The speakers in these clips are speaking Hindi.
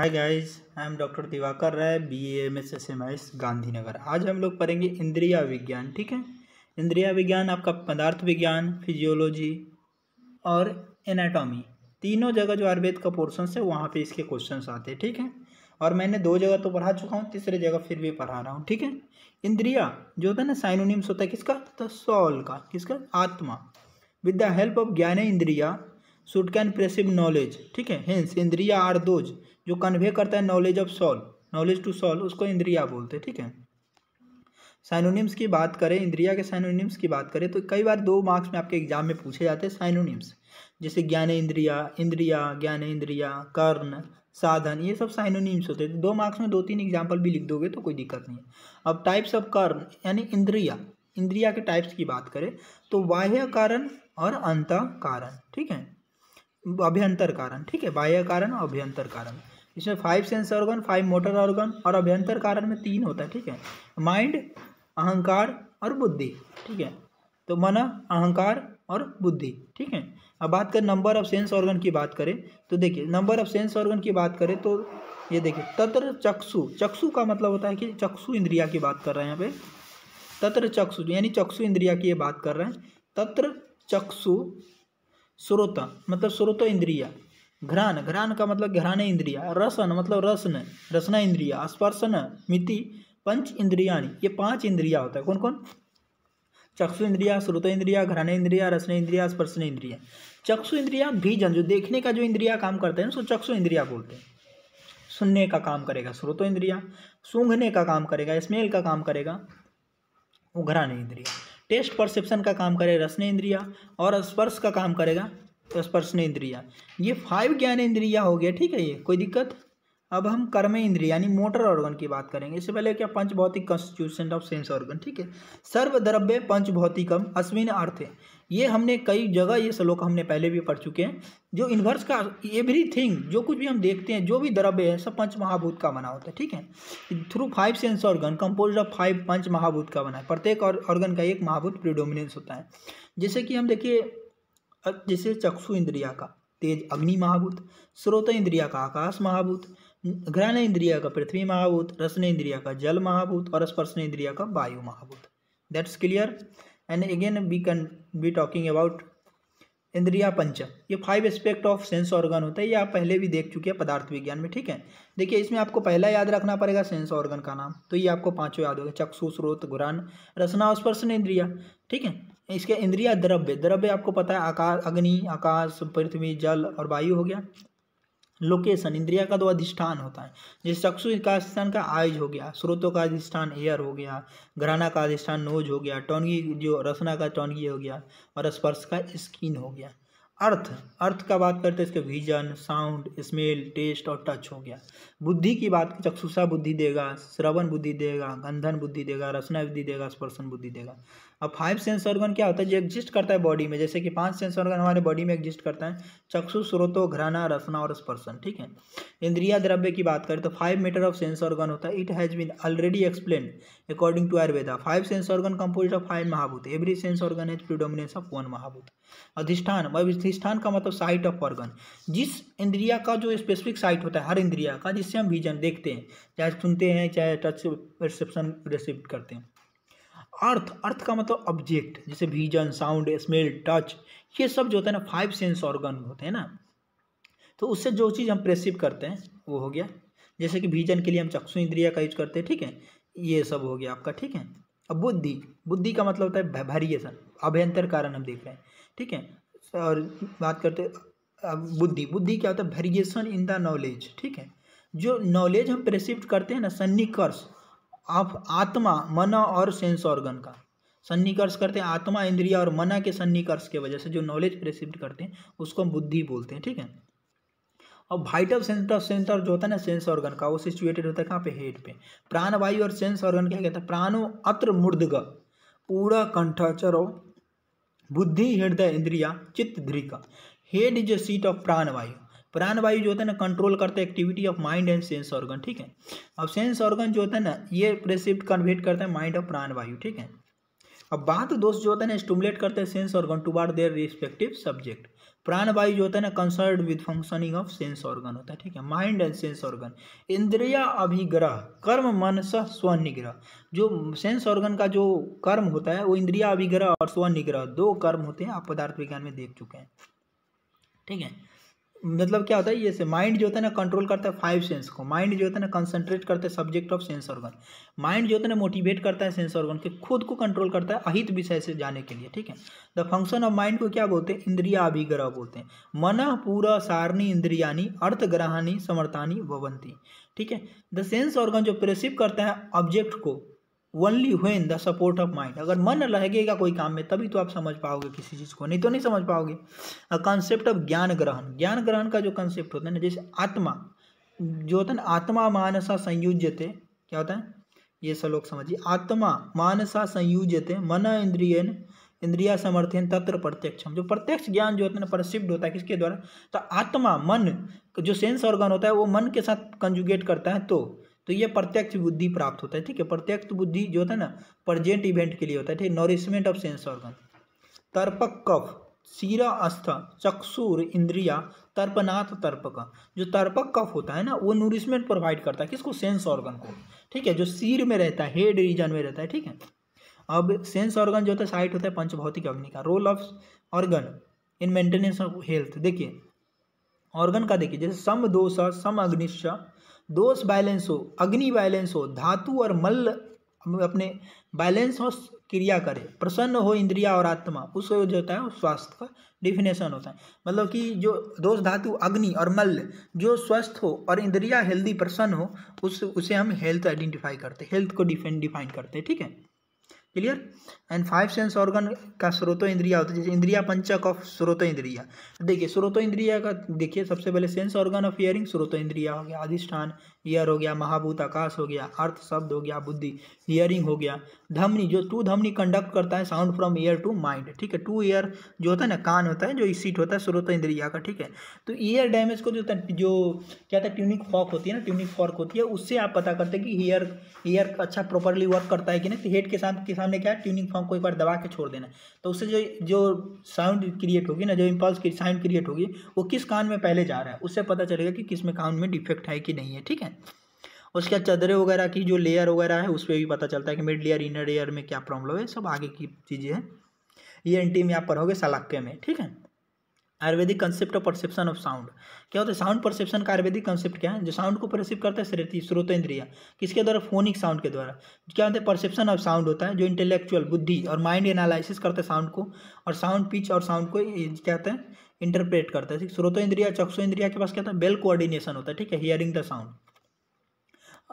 Hi guys, I am doctor Diwakar Rai, BA MS SMIS Gandhinagar. आज हम लोग पढ़ेंगे इंद्रिया विज्ञान। ठीक है, इंद्रिया विज्ञान आपका पदार्थ विज्ञान, फिजियोलॉजी और एनाटॉमी, तीनों जगह जो आयुर्वेद का पोर्शन है वहाँ पे इसके क्वेश्चंस आते हैं। ठीक है, और मैंने 2 जगह तो पढ़ा चुका हूँ, तीसरे जगह फिर भी पढ़ा रहा हूँ। ठीक है, इंद्रिया जो होता है ना, साइनोनिम्स होता है किसका? तो सॉल का, किसका? आत्मा। विद द हेल्प ऑफ ज्ञान इंद्रिया शुड कैन प्रेसिव नॉलेज। ठीक है, हेंस इंद्रिया आर दोज जो कन्वे करता है knowledge of soul, knowledge to soul, उसको इंद्रिया बोलते हैं। ठीक है, साइनोनिम्स की बात करें, इंद्रिया के साइनोनिम्स की बात करें तो कई बार 2 मार्क्स में आपके एग्जाम में पूछे जाते हैं साइनोनिम्स, जैसे ज्ञान इंद्रिया, इंद्रिया, ज्ञान इंद्रिया, कर्ण, साधन, ये सब साइनोनिम्स होते हैं। 2 मार्क्स में 2-3 एग्जाम्पल भी लिख दोगे तो कोई दिक्कत नहीं है। अब टाइप्स ऑफ कर्ण यानी इंद्रिया, इंद्रिया के टाइप्स की बात करें तो बाह्य कारण और अंत कारण। ठीक है, अभ्यंतर कारण। ठीक है, बाह्य कारण और अभ्यंतर कारण। इसमें 5 सेंस ऑर्गन, 5 मोटर ऑर्गन और अभ्यंतर कारण में 3 होता है। ठीक है, माइंड, अहंकार और बुद्धि। ठीक है, तो मन, अहंकार और बुद्धि। ठीक है, अब बात करें नंबर ऑफ सेंस ऑर्गन की बात करें तो देखिए, नंबर ऑफ सेंस ऑर्गन की बात करें तो ये देखिए, तत्र चक्षु, चक्षु का मतलब होता है कि चक्षु इंद्रिया की बात कर रहे हैं यहाँ पे। तत्र चक्षु यानी चक्षु इंद्रिया की ये बात कर रहे हैं। तत्र चक्षु, श्रोत मतलब श्रोत इंद्रिया, घ्राण, घ्राण का मतलब घ्राण इंद्रिया, रसन मतलब रसन, रसना इंद्रिया, स्पर्शन, मिति, पंच इंद्रियाणी, ये 5 इंद्रिया होता है। कौन कौन? चक्षु इंद्रिया, श्रोत इंद्रिया, घ्राण इंद्रिया, रसन इंद्रिया, स्पर्शन इंद्रिया। चक्षु इंद्रिया भीजन, जो देखने का जो इंद्रिया काम करते हैं उसको चक्षु इंद्रिया बोलते हैं। सुनने का काम करेगा श्रोत इंद्रिया, सूंघने का काम करेगा, स्मेल का काम करेगा वो घ्राण इंद्रिया, टेस्ट परसेप्शन का काम करेगा रसने इंद्रिया, और स्पर्श का काम करेगा तो स्पर्शने इंद्रिया। ये 5 ज्ञान इंद्रिया हो गया। ठीक है, ये कोई दिक्कत? अब हम कर्म इंद्रिया यानी मोटर ऑर्गन की बात करेंगे। इससे पहले क्या? पंच भौतिक कॉन्स्टिट्यूशन ऑफ सेंस ऑर्गन। ठीक है, सर्वद्रव्य पंच भौतिकम अस्मिन अर्थे, ये हमने कई जगह ये श्लोक हमने पहले भी पढ़ चुके हैं। जो इन्वर्स का एवरीथिंग, जो कुछ भी हम देखते हैं, जो भी द्रव्य है सब पंच महाभूत का बना होता है। ठीक है, through 5 sense organ compose of 5 पंच महाभूत का बना है। प्रत्येक ऑर्गन का एक महाभूत प्रीडोमिनेंस होता है। जैसे कि हम देखिए, जैसे चक्षु इंद्रिया का तेज अग्नि महाभूत, श्रोत इंद्रिया का आकाश महाभूत, घ्राण इंद्रिया का पृथ्वी महाभूत, रसन इंद्रिया का जल महाभूत और स्पर्शन इंद्रिया का वायु महाभूत। That's clear. And again we can be talking about इंद्रिया पंच, ये 5 एस्पेक्ट ऑफ सेंस ऑर्गन होता है। ये आप पहले भी देख चुके हैं पदार्थ विज्ञान में। ठीक है, देखिए इसमें आपको पहला याद रखना पड़ेगा सेंस ऑर्गन का नाम, तो ये आपको 5 याद होगा, चक्षु, श्रोत, घ्राण, रसना और स्पर्शन इंद्रिया। ठीक है, इसके इंद्रिया द्रव्य, द्रव्य आपको पता है आकाश, अग्नि, आकाश, पृथ्वी, जल और वायु हो गया। लोकेशन, इंद्रिया का 2 अधिष्ठान होता है, जैसे चक्षु का अधिष्ठान का आइज हो गया, श्रोतों का अधिष्ठान एयर हो गया, घ्राणा का अधिष्ठान नोज हो गया, टॉनगी जो रसना का टॉनगी हो गया, और स्पर्श का स्किन हो गया। अर्थ, अर्थ का बात करते हैं इसके विजन, साउंड, स्मेल, टेस्ट और टच हो गया। बुद्धि की बात, चक्षुषा बुद्धि देगा, श्रवण बुद्धि देगा, गंधन बुद्धि देगा, रसना बुद्धि देगा, स्पर्शन बुद्धि देगा। अब 5 सेंस ऑर्गन क्या होता है? जो एग्जिस्ट करता है बॉडी में, जैसे कि 5 सेंस ऑर्गन हमारे बॉडी में एग्जिस्ट करता है, चक्षु, श्रोतो, घ्राणा, रसना और स्पर्शन। ठीक है, इंद्रिया द्रव्य की बात करें तो 5 मीटर ऑफ सेंस ऑर्गन होता है। It has been already explain according to Ayurveda 5 sense organ composed of 5 महाभूत, every sense organ has predominance of 1 महाभूत। अधिष्ठान, अधिष्ठान का मतलब साइट ऑफ ऑर्गन, जिस इंद्रिया का जो स्पेसिफिक साइट होता है हर इंद्रिया का, जिससे हम विजन देखते हैं, चाहे सुनते हैं, चाहे टच परसेप्शन रिसीव करते हैं। अर्थ, अर्थ का मतलब ऑब्जेक्ट, जैसे विजन, साउंड, स्मेल, टच, ये सब जो होता है ना 5 सेंस ऑर्गन होते हैं ना, तो उससे जो चीज़ हम प्रेसिव करते हैं वो हो गया। जैसे कि विजन के लिए हम चक्षु इंद्रिया का यूज करते हैं। ठीक है, ये सब हो गया आपका। ठीक है, अब बुद्धि, बुद्धि का मतलब होता है वेरिएशन, अभ्यंतर कारण हम देख रहे हैं। ठीक है, और बात करते अब बुद्धि, बुद्धि क्या होता है? Variation in the knowledge. ठीक है, जो नॉलेज हम प्रेसिव करते हैं ना, सन्निकर्ष ऑफ आत्मा, मन और सेंस ऑर्गन का सन्निकर्ष करते हैं, आत्मा, इंद्रिया और मना के सन्निकर्ष के वजह से जो नॉलेज प्रेसिव करते हैं उसको हम बुद्धि बोलते हैं। ठीक है, और वाइटल सेंटर जो होता है ना सेंस ऑर्गन का, वो सिचुएटेड होता है कहाँ पे? हेड पे। प्राणवायु और सेंस ऑर्गन क्या कहता है? प्राणो अत्र मूर्धग, पूरा कंठचरो, बुद्धि हृदय इंद्रिया चित्त धृका। Head is a seat of प्राणवायु। प्राणवायु जो होता है ना कंट्रोल करता है activity of mind and sense organ. ठीक है, अब सेंस ऑर्गन जो होता है ना ये प्रेसिव कन्वर्ट करता है माइंड ऑफ प्राणवायु। ठीक है, अब बात दोस्त जो होता है ना स्टिमुलेट करते हैं sense organ toward their respective subject. प्राणवायु जो होता है ना concerned with functioning of sense organ होता है, ठीक है। माइंड एंड सेंस ऑर्गन, इंद्रिया अभिग्रह कर्म मन स स्वनिग्रह। जो सेंस ऑर्गन का जो कर्म होता है वो इंद्रिया अभिग्रह और स्वनिग्रह दो कर्म होते हैं, आप पदार्थ विज्ञान में देख चुके हैं, ठीक है। मतलब क्या होता है, ये से माइंड जो होता है ना कंट्रोल करता है 5 सेंस को, माइंड जो होता है ना कंसंट्रेट करता है subject of sense organ, mind जो होता है ना मोटिवेट करता है सेंस ऑर्गन के खुद को कंट्रोल करता है अहित विषय से जाने के लिए, ठीक है। द फंक्शन ऑफ माइंड को क्या बोलते हैं, इंद्रिया अभिग्रह बोलते हैं। मन पूरा सारणी इंद्रियानी अर्थग्रहानी समर्थानी भवंती, ठीक है। द सेंस ऑर्गन जो प्रेसिव करता है ऑब्जेक्ट को only when the support of mind, अगर मन लगेगा कोई काम में तभी तो आप समझ पाओगे किसी चीज़ को, नहीं तो नहीं समझ पाओगे। कॉन्सेप्ट ऑफ ज्ञान ग्रहण, ज्ञान ग्रहण का जो कॉन्सेप्ट होता है ना, जैसे आत्मा जो होता है ना, आत्मा मानसा संयुज्यते, क्या होता है ये सब लोग समझिए, आत्मा मानसा संयुज्यते मन इंद्रियन इंद्रिया समर्थन तत्र प्रत्यक्षम। जो प्रत्यक्ष ज्ञान जो होता है ना परसिप्ड होता है किसके द्वारा, तो आत्मा मन जो सेंस ऑर्गन होता है वो मन के साथ कंजुगेट करता है तो ये प्रत्यक्ष बुद्धि प्राप्त होता है, ठीक है। प्रत्यक्ष बुद्धि जो होता है ना प्रेजेंट इवेंट के लिए होता है, ठीक है। नॉरिशमेंट ऑफ सेंस ऑर्गन, तर्पक कफ सीरा अस्थ चक्षुर इंद्रिया तर्पनाथ तर्पक। जो तर्पक कफ होता है ना वो नूरिशमेंट प्रोवाइड करता है किसको, सेंस ऑर्गन को, ठीक है। जो सिर में रहता है, हेड रीजन में रहता है, ठीक है। अब सेंस ऑर्गन जो होता है साइट होता है पंचभौतिक अग्नि का। Role of organ in maintenance of health, देखिए ऑर्गन का देखिए, जैसे सम दोष सम अग्निश, दोष बैलेंस हो, अग्नि बैलेंस हो, धातु और मल अपने बैलेंस हो, क्रिया करे, प्रसन्न हो इंद्रिया और आत्मा, उसको जो होता है स्वास्थ्य का डिफिनेशन होता है। मतलब कि जो दोष धातु अग्नि और मल जो स्वस्थ हो और इंद्रिया हेल्दी प्रसन्न हो उसे हम हेल्थ आइडेंटिफाई करते हैं, हेल्थ को डिफाइन करते हैं, ठीक है। क्लियर। एंड 5 सेंस ऑर्गन का स्रोतो इंद्रिया होता है, जैसे इंद्रिया पंचक ऑफ स्रोतो इंद्रिया। देखिए स्रोतो इंद्रिया का देखिए सबसे पहले सेंस ऑर्गन ऑफ हियरिंग स्रोतो इंद्रिया हो गया, अधिष्ठान ईयर हो गया, महाभूत आकाश हो गया, अर्थ शब्द हो गया, बुद्धि हियरिंग हो गया, धमनी जो 2 धमनी कंडक्ट करता है sound from ear to mind, ठीक है। 2 ईयर जो होता है ना कान होता है जो सीट होता है स्रोतो इंद्रिया का, ठीक है। तो ईयर डैमेज को जो क्या था ट्यूनिक फॉक होती है ना, ट्यूनिक फॉर्क होती है, उससे आप पता करते हैं कि ईयर अच्छा प्रॉपरली वर्क करता है कि नहीं। तो हेड के सामने क्या है ट्यूनिंग फॉर्क को एक बार दबा के छोड़ देना, तो उससे जो साउंड क्रिएट होगी ना, जो इम्पल्स की साउंड क्रिएट होगी वो किस कान में पहले जा रहा है, उससे पता चलेगा कि किस में कान में डिफेक्ट है कि नहीं है, ठीक है। उसके बाद चादरें वगैरह की जो लेयर वगैरह है उस पर भी पता चलता है कि मिड लेयर इनर लेयर में क्या प्रॉब्लम है, सब आगे की चीज़ें हैं। ENT में आप पढ़ोगे सलाक्य में, ठीक है। Ayurvedic concept of perception of sound, क्या होता है साउंड परसेप्शन का आयुर्वेदिक कंसेप्ट क्या है, जो साउंड को परसिव करता है स्रोतो इंद्रिया, किसके द्वारा, फोनिक साउंड के द्वारा। क्या होता है परसेप्शन ऑफ साउंड होता है जो इंटेलेक्चुअल बुद्धि और माइंड एनालिसिस करता है साउंड को, और साउंड पिच और साउंड को क्या होता है इंटरप्रेट करता है। स्रोतो इंद्रिया चक्षु इंद्रिया के पास क्या होता है बेल कोऑर्डिनेशन होता है, ठीक है, hearing the sound.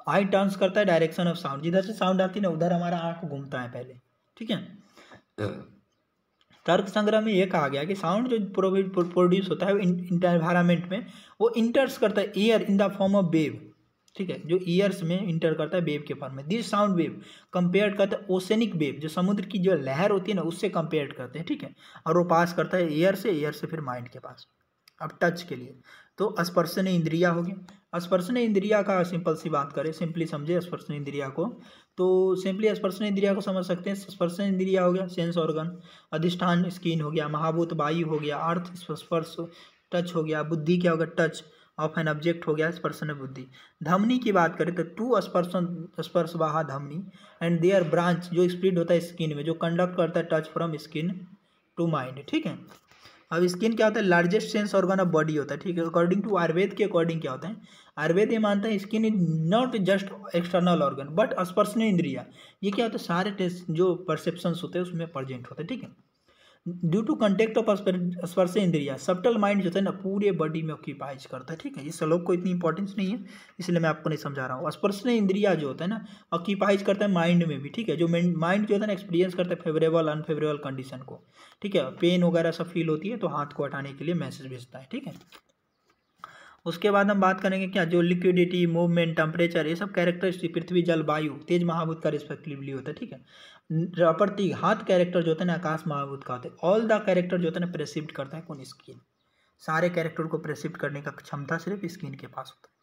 I turns करता है डायरेक्शन ऑफ साउंड, जिधर से साउंड आती है ना उधर हमारा आंख घूमता है पहले, ठीक है। तर्क संग्रह में ये कहा गया कि साउंड जो प्रोड्यूस होता है एनवायरमेंट में वो इंटर्स करता है year in the form of wave, ठीक है, जो ईयर्स में इंटर करता है वेव के फॉर्म में। दिस साउंड वेव कंपेयर करता है ओसेनिक वेव, जो समुद्र की जो लहर होती है ना उससे कंपेयर करते हैं, ठीक है। और वो पास करता है ईयर से फिर माइंड के पास। अब टच के लिए तो स्पर्शन इंद्रिया हो गया। स्पर्शन इंद्रिया का सिंपल सी बात करें, सिंपली समझे स्पर्शन इंद्रिया को, तो सिंपली स्पर्शन इंद्रिया को समझ सकते हैं। स्पर्शन इंद्रिया हो गया सेंस ऑर्गन, अधिष्ठान स्किन हो गया, महाभूत वायु हो गया, अर्थ स्पर्श टच हो गया, बुद्धि क्या होगा टच ऑफ एन ऑब्जेक्ट हो गया स्पर्शन बुद्धि। धमनी की बात करें तो 2 स्पर्शवाहा धमनी एंड देयर ब्रांच जो स्प्लिट होता है स्किन में, जो कंडक्ट करता है touch from skin to mind, ठीक है। अब स्किन क्या होता है largest sense organ of body होता है, ठीक है। अकॉर्डिंग टू आयुर्वेद के अकॉर्डिंग क्या होता है, आयुर्वेद ये मानता है skin is not just external organ but स्पर्शनीय इंद्रिया। ये क्या होता है सारे टेस्ट जो परसेप्शंस होते हैं उसमें प्रेजेंट होते हैं, ठीक है। ड्यू टू कंटेक्ट ऑफ स्पर्श इंद्रिया सब्टल माइंड जो है ना पूरे बॉडी में ऑक्यूपाइज करता है, ठीक है। ये श्लोक को इतनी इंपॉर्टेंस नहीं है इसलिए मैं आपको नहीं समझा रहा हूँ। स्पर्शनीय इंद्रिया जो होता है ना ऑक्यूपाइज करता है माइंड में भी, ठीक है। जो माइंड जो होता है ना एक्सपीरियंस करता है फेवरेबल अनफेवरेबल कंडीशन को, ठीक है। पेन वगैरह सब फील होती है तो हाथ को हटाने के लिए मैसेज भेजता है, ठीक है। उसके बाद हम बात करेंगे क्या जो लिक्विडिटी मूवमेंट टेम्परेचर ये सब कैरेक्टरिस्टिक पृथ्वी जल वायु तेज महाभूत का रिस्पेक्टिवली होता है, ठीक है। प्रतीक हाथ कैरेक्टर जो होता है ना आकाश महाभूत का होता है। ऑल द कैरेक्टर जो होता है ना प्रेसिप्ट करता है कौन स्किन, सारे कैरेक्टर को प्रेसिप्ट करने का क्षमता सिर्फ स्किन के पास होता है।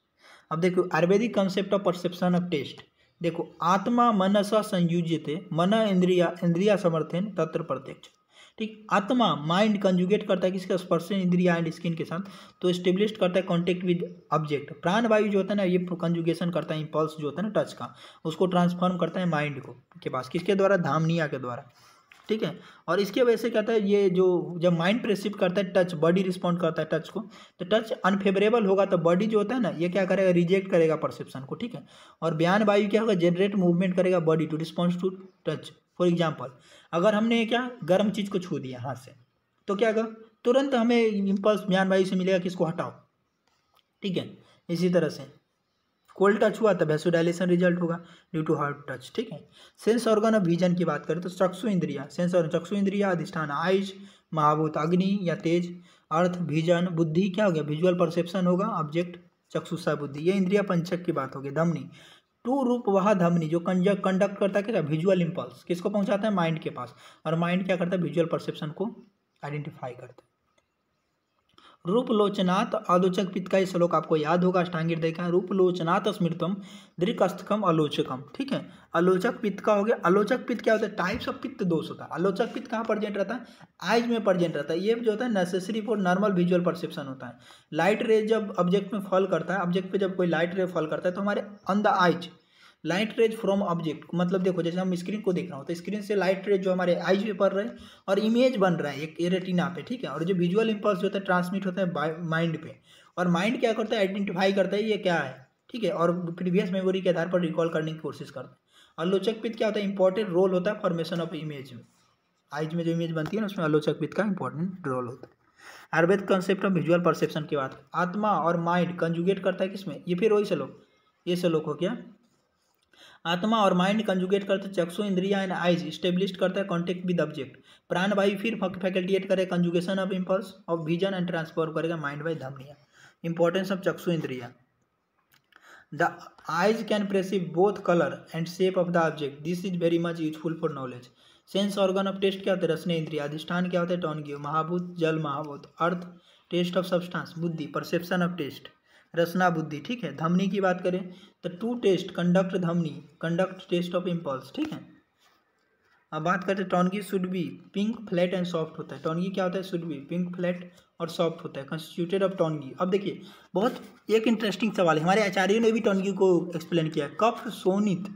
अब देखो Ayurvedic concept of perception of taste, देखो, आत्मा मनसा संयुज्यते, मन इंद्रिया इंद्रिया समर्थन तत्र प्रत्यक्ष। ठीक, आत्मा माइंड कंजुगेट करता है किसका, स्पर्श इंद्रिया एंड स्किन के साथ, तो स्टेब्लिश करता है कॉन्टेक्ट विद ऑब्जेक्ट। प्राण वायु जो होता है ना, ये कंजुगेशन करता है इंपल्स जो होता है ना टच का, उसको ट्रांसफॉर्म करता है माइंड को के पास, किसके द्वारा, धामनिया के द्वारा। ठीक है, और इसके वजह से कहता है ये जो जब माइंड प्रेसिव करता है टच, बॉडी रिस्पॉन्ड करता है टच को, तो टच अनफेवरेबल होगा तो बॉडी जो होता है ना ये क्या करेगा, रिजेक्ट करेगा परसेप्शन को। ठीक है, और बयान वायु क्या होगा, जनरेट मूवमेंट करेगा body to response to touch. For example, अगर हमने क्या गर्म चीज़ को छू दिया हाथ से, तो क्या होगा, तुरंत हमें इम्पल्स बयान वायु से मिलेगा किसको, हटाओ। ठीक है, इसी तरह से कोल्ड टच हुआ तो वैसोडाइलेशन रिजल्ट होगा ड्यू टू हार्ड टच। ठीक है, सेंस ऑर्गन ऑफ विजन की बात करें तो चक्षु इंद्रिया, सेंस और चक्षु इंद्रिया अधिष्ठान आइज, महाभूत अग्नि या तेज, अर्थ विजन, बुद्धि क्या हो गया, विजुअल परसेप्शन होगा ऑब्जेक्ट, चक्षुषा बुद्धि, ये इंद्रिया पंचक की बात होगी। धमनी, टू रूप वह धमनी जो कंडक्ट करता है क्या, विजुअल इंपल्स किसको पहुंचाता है, माइंड के पास, और माइंड क्या करता है, विजुअल परसेप्शन को आइडेंटिफाई करता है। रूपलोचनात् आलोचक पित्त का ये श्लोक आपको याद होगा, अष्टांगिक देखा, रूपलोचनात् स्मृतम दृक्स्थकम आलोचकम। ठीक है, आलोचक पित्त का हो गया। आलोचक पित्त क्या होता है, टाइप्स ऑफ पित्त दोष होता है। आलोचक पित्त कहाँ प्रेजेंट रहता है, आइज में प्रेजेंट रहता है। ये जो होता है necessary for normal visual perception होता है। लाइट रे जब ऑब्जेक्ट में फॉल करता है, ऑब्जेक्ट पे जब कोई लाइट रे फॉल करता है तो हमारे on the eyes light rays from object, मतलब देखो जैसे हम स्क्रीन को देख रहा हूँ तो स्क्रीन से लाइट रेज जो हमारे आईज पे पड़ रहे हैं और इमेज बन रहा है एक रेटिना पे। ठीक है, और जो विजुअल इंपल्स जो होता है ट्रांसमिट होता है माइंड पे, और माइंड क्या करता है, आइडेंटिफाई करता है ये क्या है। ठीक है, और प्रीवियस मेमोरी के आधार पर रिकॉल करने की कोशिश करता है। आलोचक पित्त क्या होता है, इंपॉर्टेंट रोल होता है फॉर्मेशन ऑफ इमेज में, आइज में जो इमेज बनती है ना उसमें आलोचक पित्त का इंपॉर्टेंट रोल होता है। Ayurveda concept of visual perception की बात, आत्मा और माइंड कंजुगेट करता है किसमें, ये फिर वही श्लोक, ये श्लोक हो गया। आत्मा और माइंड कंजुगेट करते चक्षु इंद्रिया एंड आइज स्टेब्लिश करता है कॉन्टेक्ट विद ऑब्जेक्ट। प्राण वायु फिर फैकल्टिएट करे conjugation of impulse of vision and transfer करेगा माइंड बाय धमनिया। इंपॉर्टेंस ऑफ चक्षु इंद्रिया, the eyes can perceive both colour and shape of the object, this is very much useful for knowledge. Sense organ of taste क्या होता है, रसने इंद्रिया, अधिष्ठान क्या होता है, टॉनगियो, महाभूत जल महाभूत, अर्थ टेस्ट ऑफ सब्सटेंस, बुद्धि परसेप्शन ऑफ टेस्ट, रसना बुद्धि। ठीक है, धमनी की बात करें तो टू टेस्ट कंडक्ट धमनी, कंडक्ट टेस्ट ऑफ इंपल्स। ठीक है, अब बात करते हैं tongue should be pink flat and soft होता है। टॉनगी क्या होता है, शुड बी पिंक फ्लैट और सॉफ्ट होता है, कंस्टिट्यूटेड ऑफ टॉनगी। अब देखिए बहुत एक इंटरेस्टिंग सवाल है, हमारे आचार्यों ने भी टॉनगी को एक्सप्लेन किया। कफ सोनित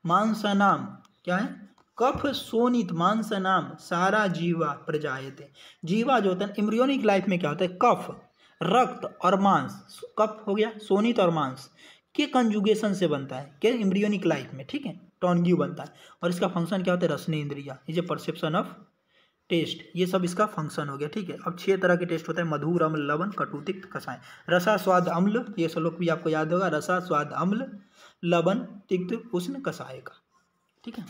मांसनाम क्या है, कफ सोनित मांसनाम सारा जीवा प्रजायते। जीवा जो होता है एम्ब्रियोनिक लाइफ में क्या होता है, कफ रक्त और मांस, कफ हो गया सोनित और मांस के कंजुगेशन से बनता है के एम्ब्रियोनिक लाइफ में। ठीक है, टॉनग्यू बनता है, और इसका फंक्शन क्या होता है, रसने इंद्रिया, ये परसेप्शन ऑफ टेस्ट, ये सब इसका फंक्शन हो गया। ठीक है, अब 6 तरह के टेस्ट होते हैं, मधुर अम्ल लवण कटु तिक्त कषाय। रसा स्वाद अम्ल, ये श्लोक भी आपको याद होगा, रसा स्वाद अम्ल लवण तिक्त उष्ण कषाय का। ठीक है,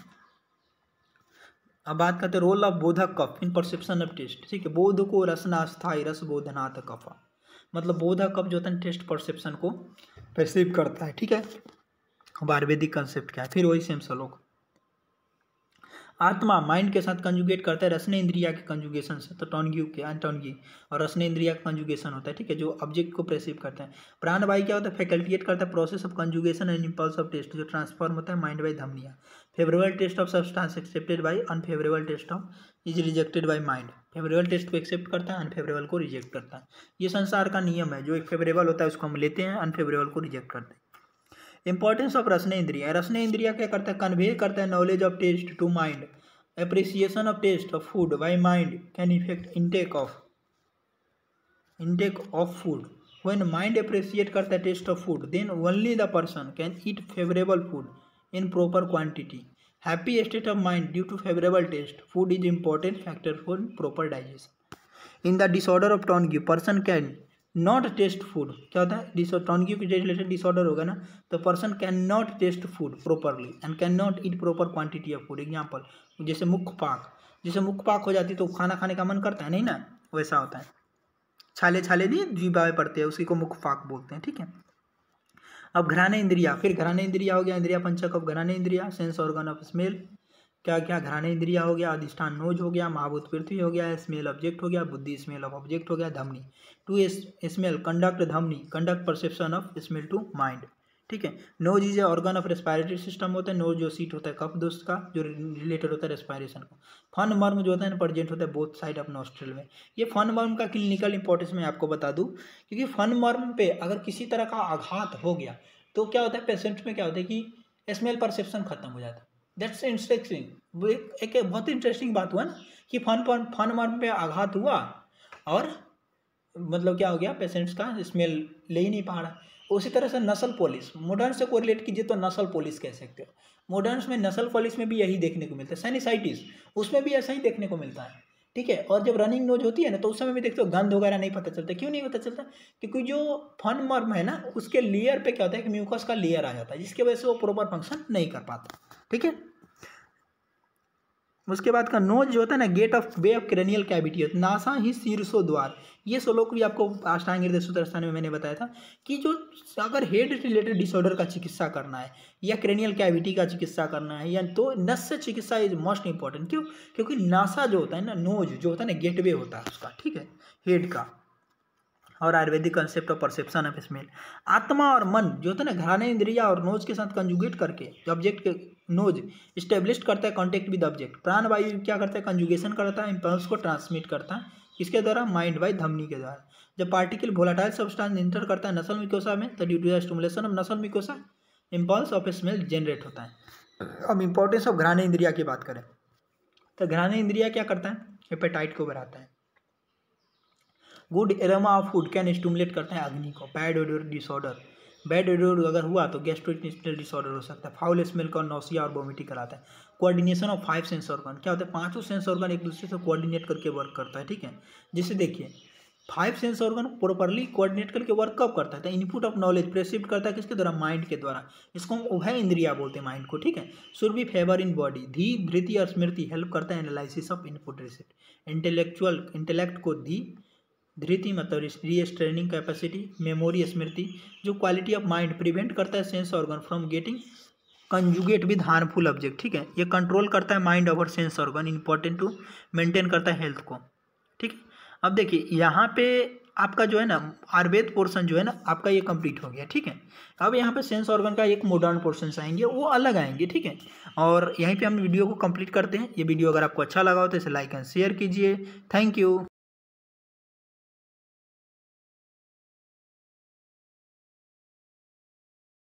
अब बात करते हैं रोल ऑफ बोधक कफ इन परसेप्शन ऑफ टेस्ट। ठीक है, बोध को रसना स्थायी रस बोधनाथ कफा, मतलब बोधक कफ जो होता है टेस्ट परसेप्शन को परसीव करता है। ठीक है, अब आयुर्वेदिक कंसेप्ट क्या है, फिर वही सेम श्लोक। आत्मा माइंड के साथ कंजुगेट करता है रसने इंद्रिया के कंजुगेशन से, तो टॉनग्यू के टॉनगी और रसने इंद्रिया का कंजुगेशन होता है। ठीक है, जो ऑब्जेक्ट को परसीव करते हैं। प्राण वायु क्या होता है, फैकल्टिएट करता है process of conjugation and impulse of taste, जो ट्रांसफॉर्म होता है माइंड बाय धमनिया। Favourable taste of substance accepted by, unfavourable taste of is rejected by mind. Favourable taste को एक्सेप्ट करता है, अनफेवरेबल को रिजेक्ट करता है। ये संसार का नियम है, जो एक फेवरेबल होता है उसको हम लेते हैं, अनफेवरेबल को रिजेक्ट करते हैं। इंपॉर्टेंस ऑफ रसने इंद्रिया, रसने इंद्रिया क्या करता है, कन्वे करता है knowledge of taste to mind. Appreciation of taste of food by mind can effect intake of food. When mind appreciate करता है taste of food, then only the person can eat favourable food in proper quantity. Happy state of mind due to favourable taste food is important factor for proper digestion. In the disorder of tongue person can not taste food, क्या होता है, टॉनग्यू के रिलेटेड डिसऑर्डर होगा ना, तो person can not taste food properly and can not eat proper quantity of food. Example जैसे मुखपाक, जैसे मुखपाक हो जाती तो खाना खाने का मन करता है नहीं ना, वैसा होता है। छाले छाले नहीं जीवा पड़ते हैं, उसी को मुखपाक बोलते हैं। ठीक है, अब घ्राणे इंद्रिया, फिर घ्राणे इंद्रिया हो गया, इंद्रिया पंचक ऑफ घ्राणे इंद्रिया, सेंस ऑर्गन ऑफ स्मेल क्या क्या, घ्राणे इंद्रिया हो गया, अधिष्ठान नोज हो गया, महाभूत पृथ्वी हो गया, स्मेल ऑब्जेक्ट हो गया, बुद्धि स्मेल ऑफ ऑब्जेक्ट हो गया, धमनी टू स्मेल कंडक्ट, धमनी conduct perception of smell to mind. ठीक है। Nose is a organ of respiratory system होता है। नोज जो सीट होता है कफ दोस्त का, जो रिलेटेड होता है रेस्पिरेशन का। फन वर्म जो होता है ना प्रेजेंट होता है बोथ साइड ऑफ नॉस्ट्रिल में। ये फन वर्म का क्लिनिकल इंपॉर्टेंस मैं आपको बता दूं, क्योंकि फन वर्म पे अगर किसी तरह का आघात हो गया तो क्या होता है पेशेंट में, क्या होता है कि स्मेल परसेप्शन खत्म हो जाता है। दैट्स इंटरेस्टिंग, वो एक बहुत इंटरेस्टिंग बात हुआ ना कि फन वर्म पे आघात हुआ और मतलब क्या हो गया, पेशेंट्स का स्मेल ले ही नहीं पा रहा। उसी तरह से नसल पॉलिश, मॉडर्न से कोरिलेट कीजिए तो नसल पॉलिश कह सकते हो। मॉडर्न्स में नसल पॉलिश में भी यही देखने को मिलता है। साइनसाइटिस उसमें भी ऐसा ही देखने को मिलता है, ठीक है। और जब रनिंग नोज होती है ना तो उस समय भी देखते हो गंध वगैरह नहीं पता चलता। क्यों नहीं पता चलता? क्योंकि जो फन वर्म है ना उसके लेयर पे क्या होता है कि म्यूकस का लेयर आ जाता है, जिसकी वजह से वो प्रॉपर फंक्शन नहीं कर पाता, ठीक है। उसके बाद का नोज जो होता है ना gate of way of cranial cavity होता है। नासा ही शीर्षो द्वार, ये श्लोक भी आपको अष्टांग हृदय सूत्र स्थान में मैंने बताया था कि जो अगर हेड रिलेटेड डिसऑर्डर का चिकित्सा करना है या क्रेनियल कैविटी का चिकित्सा करना है या तो नस से चिकित्सा इज मोस्ट इंपॉर्टेंट। क्यों? क्योंकि नासा जो होता है ना, नोज जो होता है ना गेटवे होता है उसका, ठीक है, हेड का। और Ayurvedic concept of perception of smell, आत्मा और मन जो होता है ना घ्राण इंद्रिया और नोज के साथ कंजुगेट करके जो ऑब्जेक्ट के नोज स्टेब्लिश करता है कॉन्टेक्ट विद ऑब्जेक्ट। प्राणवायु क्या करता है? कंजुगेशन करता है, इंपल्स को ट्रांसमिट करता है, किसके द्वारा? माइंड बाई धमनी के द्वारा। जब पार्टिकल वोलाटाइल सब्सटेंस इंटर करता है नसल मिकोसा में तो due to the stimulation of nasal mucosa impulse of smell generate होता है। अब इंपॉर्टेंस ऑफ घ्राण इंद्रिया की बात करें तो घ्राण इंद्रिया क्या करता है? एपेटाइट को बढ़ाता है। Good aroma of food can stimulate करते हैं अग्नि को। Bad odour disorder, bad odour अगर हुआ तो गैस्ट्रोइंटेस्टाइनल डिसऑर्डर हो सकता है। फाउल स्मेल का नौसिया और वोमिटिंग कराता है। कोऑर्डिनेशन ऑफ 5 सेंस ऑर्गन, क्या होता है? 5 सेंस ऑर्गन एक दूसरे से कोऑर्डिनेट करके वर्क करता है, ठीक है। जैसे देखिए 5 सेंस ऑर्गन प्रॉपरली कोऑर्डिनेट करके वर्क कब करता है? तो इनपुट ऑफ नॉलेज प्रेसिप्ट करता है किसके द्वारा? माइंड के द्वारा। इसको हम उभय इंद्रिया बोलते हैं माइंड को, ठीक है। Should B favour in body. धी, धृति और स्मृति हेल्प करता है analysis of input receipt. Intellect को धी, धृति मतलब रीस्ट्रेनिंग कैपेसिटी, मेमोरी स्मृति, जो क्वालिटी ऑफ माइंड प्रिवेंट करता है sense organ from getting conjugate with harmful object, ठीक है। ये कंट्रोल करता है mind over sense organ, important to maintain करता है हेल्थ को, ठीक है। अब देखिए यहाँ पे आपका जो है ना आयुर्वेद पोर्शन जो है ना आपका ये कंप्लीट हो गया, ठीक है। अब यहाँ पे सेंस ऑर्गन का एक मॉडर्न पोर्शन आएंगे, वो अलग आएंगे, ठीक है। और यहीं पे हम वीडियो को कंप्लीट करते हैं। ये वीडियो अगर आपको अच्छा लगा हो तो इसे लाइक एंड शेयर कीजिए। Thank you.